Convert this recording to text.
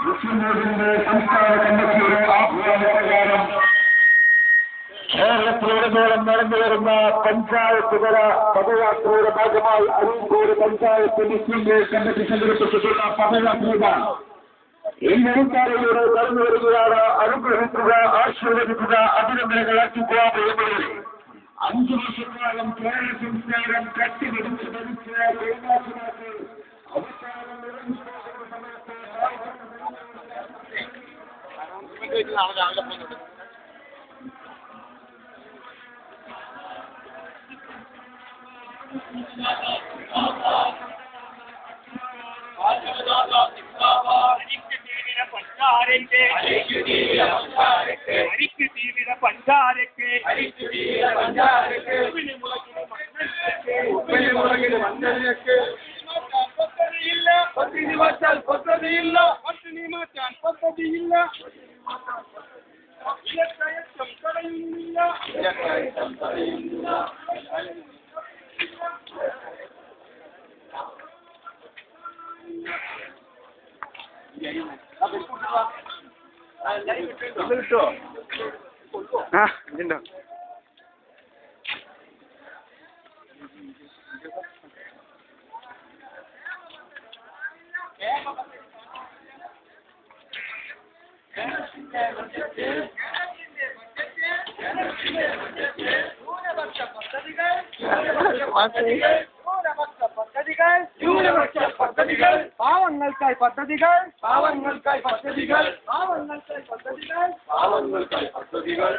മുസ്ലിം ലീഗിന്റെ സംസ്ഥാന കമ്മിറ്റിയുടെ ആഹ്വാനപ്രകാരം കേരളത്തിലുടനീളം നടന്നുവരുന്ന പഞ്ചായത്ത് തല പദയാത്രയുടെ ഭാഗമായി അരീക്കോട് പഞ്ചായത്ത് മുസ്ലിം ലീഗ് കമ്മിറ്റി സംഘടിപ്പിച്ചിട്ടുള്ള പദയാത്രയാണ് ഇന്നലക്കാരയിലൂടെ കടന്നു വരികയാണ്. അനുഗ്രഹിക്കുക, ആശീർവദിക്കുക, അഭിനന്ദനങ്ങൾ അർപ്പിക്കുക പ്രിയപ്പെട്ടവരെ. 5 വർഷക്കാലം കേരള സംസ്ഥാനം കട്ടിപിടിച്ച് ഭരിച്ച കൈലാസനാഥ് അവസാനം നിറഞ്ഞു പോകുന്ന സമയത്ത് ഇതുണ്ടോ പാവങ്ങൾക്കായി പദ്ധതികൾ പാവങ്ങൾക്കായി പദ്ധതികൾ പാവങ്ങൾക്കായി പദ്ധതികൾ പാവങ്ങൾക്കായി പദ്ധതികൾ